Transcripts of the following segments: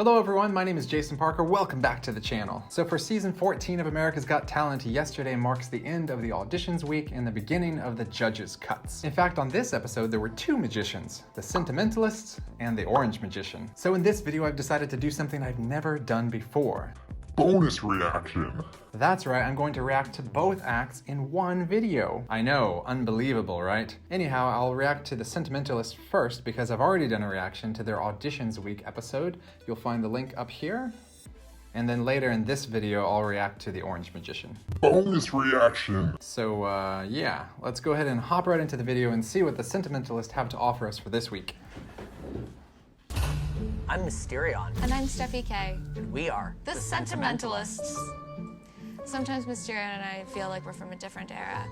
Hello everyone, my name is Jason Parker. Welcome back to the channel. So for season 14 of America's Got Talent, yesterday marks the end of the auditions week and the beginning of the judges' cuts. In fact, on this episode, there were two magicians, the Sentimentalists and the Orange Magician. So in this video, I've decided to do something I've never done before. Bonus reaction. That's right, I'm going to react to both acts in one video. I know, unbelievable, right? Anyhow, I'll react to the Sentimentalists first because I've already done a reaction to their Auditions Week episode. You'll find the link up here. And then later in this video, I'll react to the Orange Magician. Bonus reaction. So, yeah, let's go ahead and hop right into the video and see what the Sentimentalists have to offer us for this week. I'm Mysterion. And I'm Steffi K. And we are The Sentimentalists. Sometimes Mysterion and I feel like we're from a different era.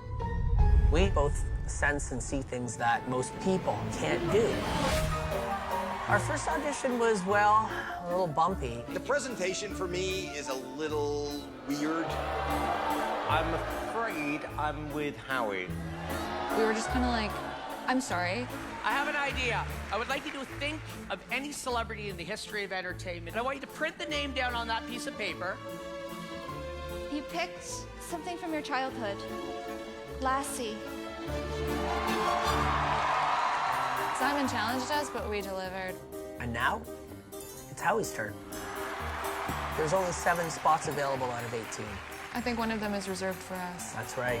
We both sense and see things that most people can't do. Our first audition was, well, a little bumpy. The presentation for me is a little weird. I'm afraid I'm with Howie. We were just kind of like, I'm sorry. I have an idea. I would like you to think of any celebrity in the history of entertainment. I want you to print the name down on that piece of paper. You picked something from your childhood. Lassie. Simon challenged us, but we delivered. And now, it's Howie's turn. There's only 7 spots available out of 18. I think one of them is reserved for us. That's right.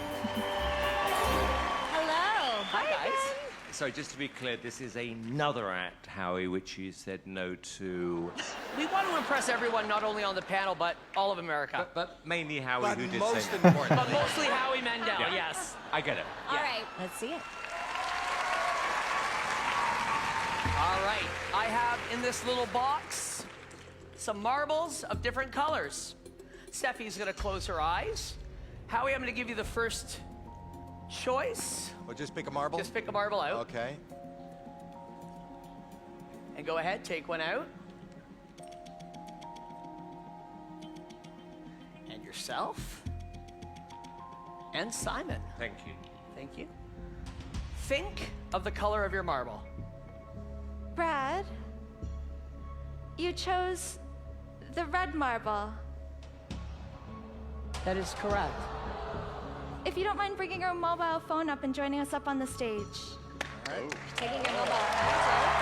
Hello. Hi, guys. So just to be clear, this is another act, Howie, which you said no to. We want to impress everyone, not only on the panel, but all of America. But mainly Howie, But who did most say importantly, But mostly Howie Mandel, Yeah. yes. I get it. All right, let's see it. All right. I have in this little box some marbles of different colors. Steffi's going to close her eyes. Howie, I'm going to give you the first choice. Well, just pick a marble. Just pick a marble out. Okay. And go ahead, take one out. And yourself. And Simon. Thank you. Thank you. Think of the color of your marble. Brad, you chose the red marble. That is correct. If you don't mind bringing your mobile phone up and joining us up on the stage. All right. Taking your mobile phone.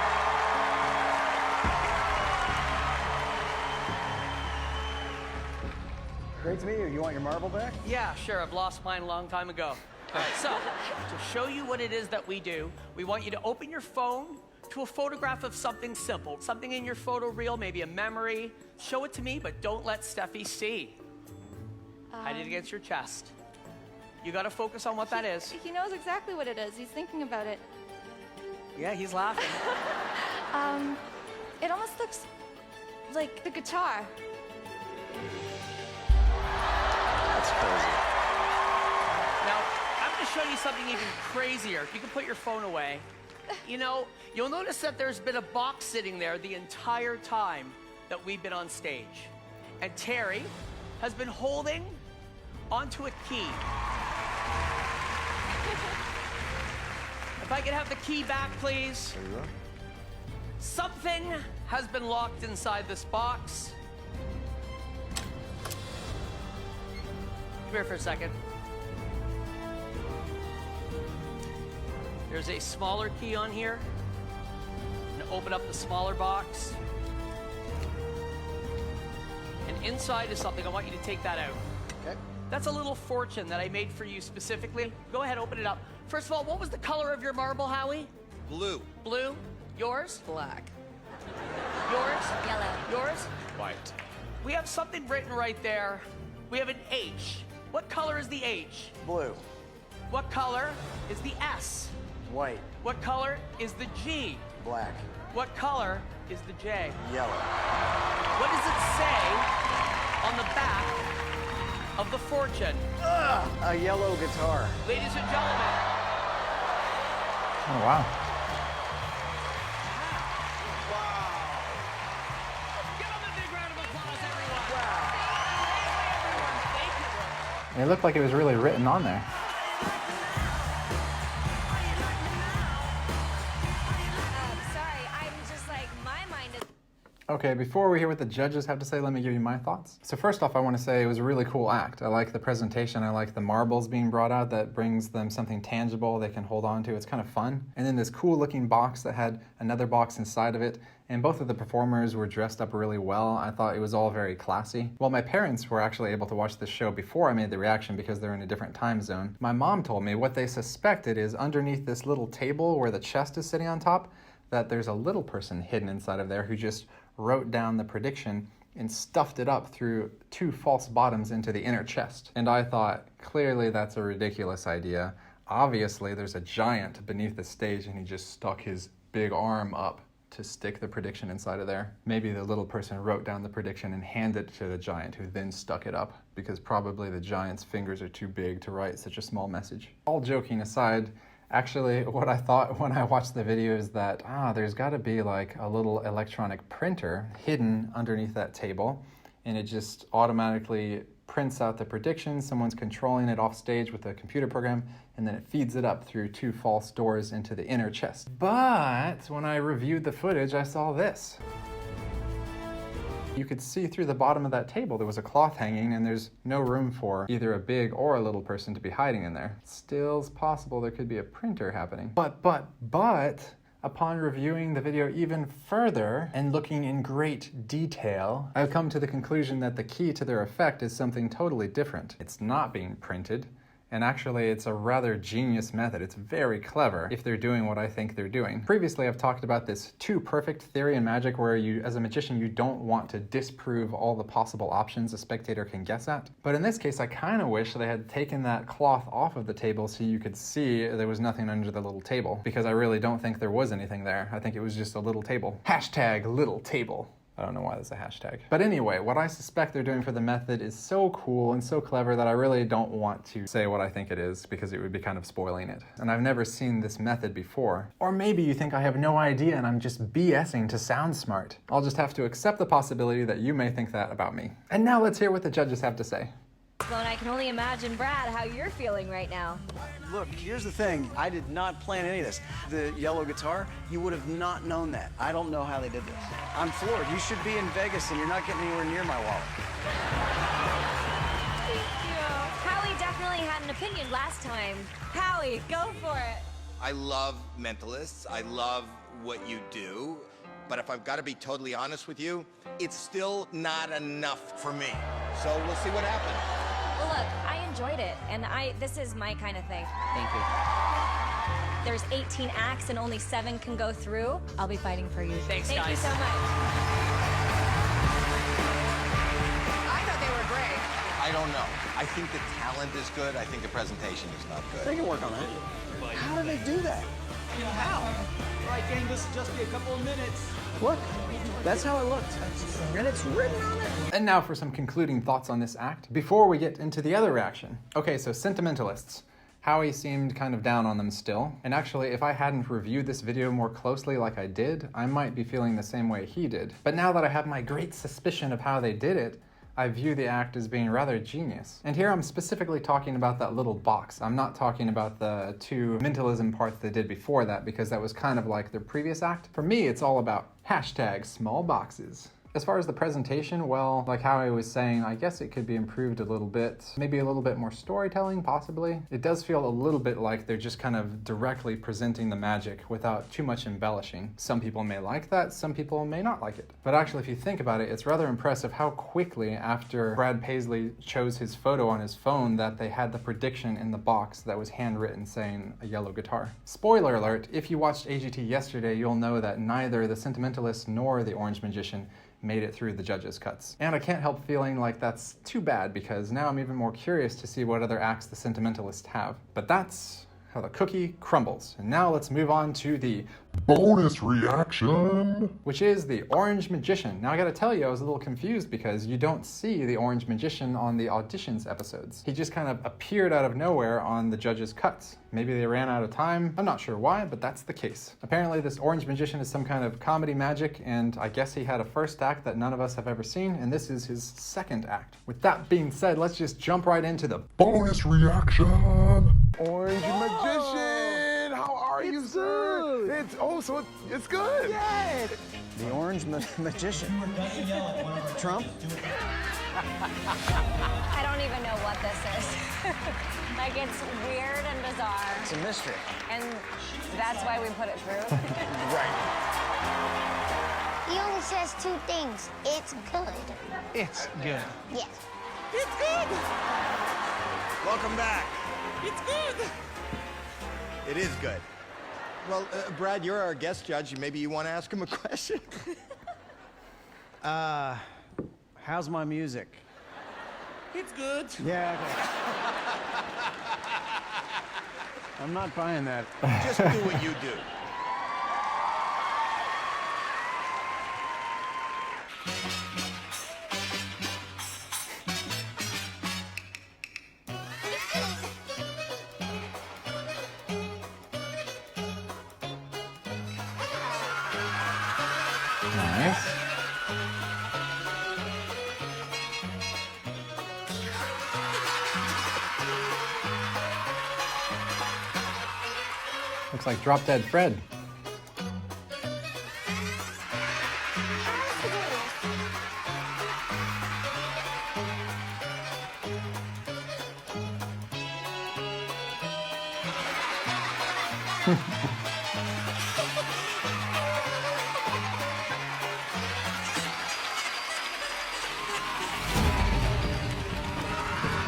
Great to meet you. You want your marble back? Yeah, sure. I've lost mine a long time ago. All right, so to show you what it is that we do, we want you to open your phone to a photograph of something simple. Something in your photo reel, maybe a memory. Show it to me, but don't let Steffi see. Hide it against your chest. You got to focus on what that is. He knows exactly what it is. He's thinking about it. Yeah, he's laughing. It almost looks like the guitar. That's crazy. Now, I'm going to show you something even crazier. If you can put your phone away. You know, you'll notice that there's been a box sitting there the entire time that we've been on stage. And Terry has been holding onto a key. If I could have the key back, please. There you go. Something has been locked inside this box. Come here for a second. There's a smaller key on here. I'm gonna open up the smaller box. And inside is something. I want you to take that out. Okay. That's a little fortune that I made for you specifically. Go ahead, open it up. First of all, what was the color of your marble, Howie? Blue. Blue. Yours? Black. Yours? Yellow. Yours? White. We have something written right there. We have an H. What color is the H? Blue. What color is the S? White. What color is the G? Black. What color is the J? Yellow. What does it say on the back of the fortune? A yellow guitar. Ladies and gentlemen, Oh, wow. give them a big round of applause, everyone. It looked like it was really written on there. Sorry, I'm just like, my mind is... Okay, before we hear what the judges have to say, let me give you my thoughts. So first off, I want to say it was a really cool act. I like the presentation. I like the marbles being brought out that brings them something tangible they can hold on to. It's kind of fun. And then this cool looking box that had another box inside of it. And both of the performers were dressed up really well. I thought it was all very classy. Well, my parents were actually able to watch this show before I made the reaction because they're in a different time zone. My mom told me what they suspected is underneath this little table where the chest is sitting on top, that there's a little person hidden inside of there who just wrote down the prediction and stuffed it up through 2 false bottoms into the inner chest. And I thought, clearly that's a ridiculous idea. Obviously there's a giant beneath the stage and he just stuck his big arm up to stick the prediction inside of there. Maybe the little person wrote down the prediction and handed it to the giant who then stuck it up, because probably the giant's fingers are too big to write such a small message. All joking aside, actually, what I thought when I watched the video is that, there's gotta be like a little electronic printer hidden underneath that table, and it just automatically prints out the prediction. Someone's controlling it off stage with a computer program, and then it feeds it up through 2 false doors into the inner chest. But when I reviewed the footage, I saw this. You could see through the bottom of that table there was a cloth hanging, and there's no room for either a big or a little person to be hiding in there. Still's possible there could be a printer happening. But, upon reviewing the video even further and looking in great detail, I've come to the conclusion that the key to their effect is something totally different. It's not being printed. And actually, it's a rather genius method. It's very clever if they're doing what I think they're doing. Previously, I've talked about this too perfect theory in magic where you, as a magician, you don't want to disprove all the possible options a spectator can guess at. But in this case, I kind of wish they had taken that cloth off of the table so you could see there was nothing under the little table, because I really don't think there was anything there. I think it was just a little table. Hashtag little table. I don't know why that's a hashtag. But anyway, what I suspect they're doing for the method is so cool and so clever that I really don't want to say what I think it is, because it would be kind of spoiling it. And I've never seen this method before. Or maybe you think I have no idea and I'm just BSing to sound smart. I'll just have to accept the possibility that you may think that about me. And now let's hear what the judges have to say. Well, and I can only imagine, Brad, how you're feeling right now. Look, here's the thing. I did not plan any of this. The yellow guitar, you would have not known that. I don't know how they did this. I'm floored. You should be in Vegas and you're not getting anywhere near my wallet. Thank you. Howie definitely had an opinion last time. Howie, go for it. I love Mentalists. I love what you do. But if I've got to be totally honest with you, it's still not enough for me. So we'll see what happens. Well, look, I enjoyed it, and this is my kind of thing. Thank you. There's 18 acts and only 7 can go through. I'll be fighting for you. Thanks, Thank guys. you so much. I thought they were great. I don't know. I think the talent is good. I think the presentation is not They good. can work on that. How do they do that? How? All right, gang, this will just be a couple of minutes. Look, that's how it looked. And it's written on it. And now for some concluding thoughts on this act, before we get into the other reaction. Okay, so Sentimentalists. Howie seemed kind of down on them still. And actually, if I hadn't reviewed this video more closely like I did, I might be feeling the same way he did. But now that I have my great suspicion of how they did it, I view the act as being rather genius. And here I'm specifically talking about that little box. I'm not talking about the 2 mentalism parts they did before that, because that was kind of like their previous act. For me, it's all about hashtag small boxes. As far as the presentation, well, like how I was saying, I guess it could be improved a little bit. Maybe a little bit more storytelling, possibly. It does feel a little bit like they're just kind of directly presenting the magic without too much embellishing. Some people may like that, some people may not like it. But actually, if you think about it, it's rather impressive how quickly after Brad Paisley chose his photo on his phone that they had the prediction in the box that was handwritten saying a yellow guitar. Spoiler alert, if you watched AGT yesterday, you'll know that neither the Sentimentalist nor the Orange Magician made it through the judges' cuts. And I can't help feeling like that's too bad, because now I'm even more curious to see what other acts the Sentimentalists have. But that's how the cookie crumbles. And now let's move on to the Bonus reaction. which is the Orange Magician. Now I gotta tell you, I was a little confused because you don't see the Orange Magician on the auditions episodes. He just kind of appeared out of nowhere on the judges' cuts. Maybe they ran out of time. I'm not sure why, but that's the case. Apparently this Orange Magician is some kind of comedy magic, and I guess he had a first act that none of us have ever seen, and this is his second act. With that being said, let's just jump right into the Bonus reaction. Orange Magician, how are Are you sure? It's it's good. Yay! The Orange Magician. Trump? I don't even know what this is. Like, it's weird and bizarre. It's a mystery. And that's why we put it through. Right. He only says two things. It's good. It's good. Yes. It's good. Welcome back. It's good. It is good. Well, Brad, you're our guest judge. Maybe you want to ask him a question? How's my music? It's good. Yeah, okay. I'm not buying that. Just do what you do. Nice. Looks like Drop Dead Fred.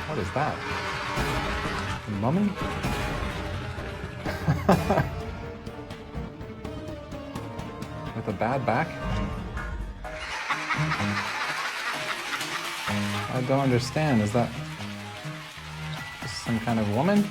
What is that? A mummy? With a bad back? I don't understand. Is that some kind of woman?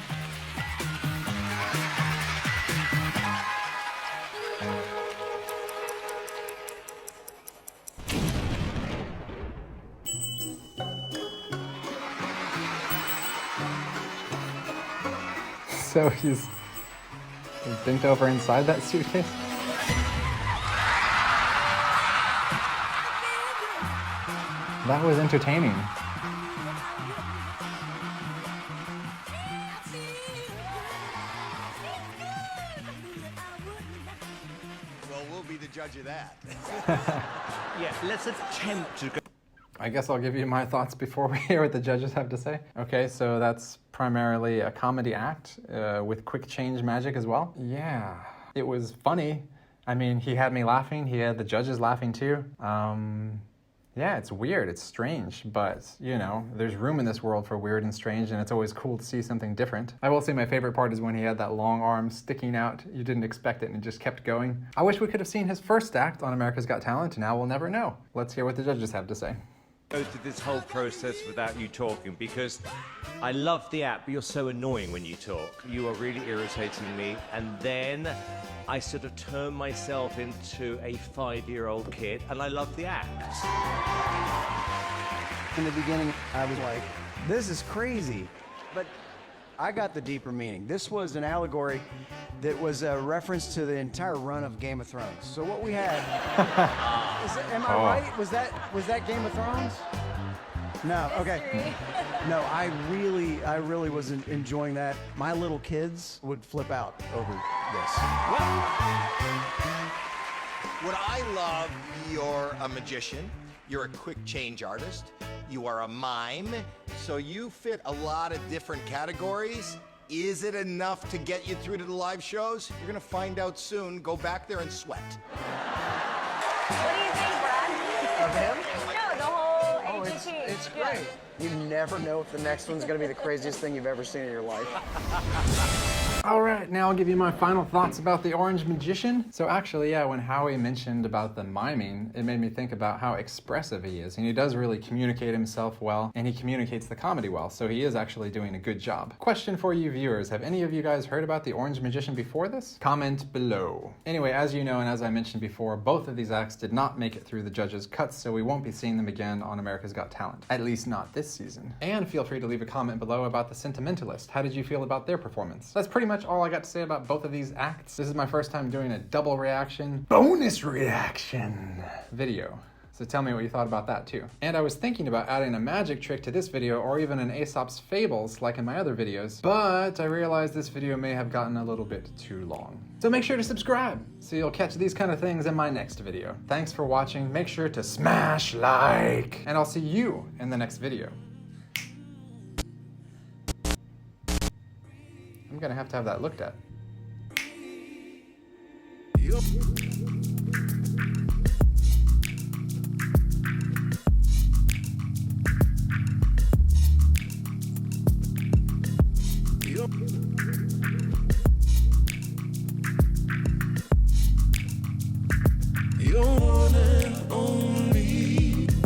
So he's bent over inside that suitcase? That was entertaining. Well, we'll be the judge of that. Yeah, let's attempt to go. I guess I'll give you my thoughts before we hear what the judges have to say. Okay, so that's primarily a comedy act with quick change magic as well. Yeah, it was funny. I mean, he had me laughing. He had the judges laughing too. Yeah, it's weird. It's strange, but you know, there's room in this world for weird and strange, and it's always cool to see something different. I will say my favorite part is when he had that long arm sticking out. You didn't expect it, and it just kept going. I wish we could have seen his first act on America's Got Talent, and now we'll never know. Let's hear what the judges have to say. Go through this whole process without you talking, because I love the app, but you're so annoying when you talk. You are really irritating me, and then I sort of turn myself into a 5-year-old kid, and I love the act. In the beginning, I was like, this is crazy. But I got the deeper meaning. This was an allegory that was a reference to the entire run of Game of Thrones. So what we had, am I right? Was that Game of Thrones? No, okay. No, I really was enjoying that. My little kids would flip out over this. What I love, you're a magician, you're a quick change artist, you are a mime, so you fit a lot of different categories. Is it enough to get you through to the live shows? You're gonna find out soon. Go back there and sweat. What do you think, Brad? Of him? No, the whole AGT. It's great. You never know if the next one's gonna be the craziest thing you've ever seen in your life. All right, now I'll give you my final thoughts about the Orange Magician. So actually, yeah, when Howie mentioned about the miming, it made me think about how expressive he is. And he does really communicate himself well, and he communicates the comedy well, so he is actually doing a good job. Question for you viewers, have any of you guys heard about the Orange Magician before this? Comment below. Anyway, as you know, and as I mentioned before, both of these acts did not make it through the judges' cuts, so we won't be seeing them again on America's Got Talent. At least not this season. And feel free to leave a comment below about the Sentimentalists. How did you feel about their performance? That's pretty much all I got to say about both of these acts. This is my first time doing a double reaction, bonus reaction video. So tell me what you thought about that too. And I was thinking about adding a magic trick to this video or even an Aesop's Fables like in my other videos, but I realized this video may have gotten a little bit too long. So make sure to subscribe so you'll catch these kind of things in my next video. Thanks for watching. Make sure to smash like, and I'll see you in the next video. I'm gonna have to have that looked at. Yup.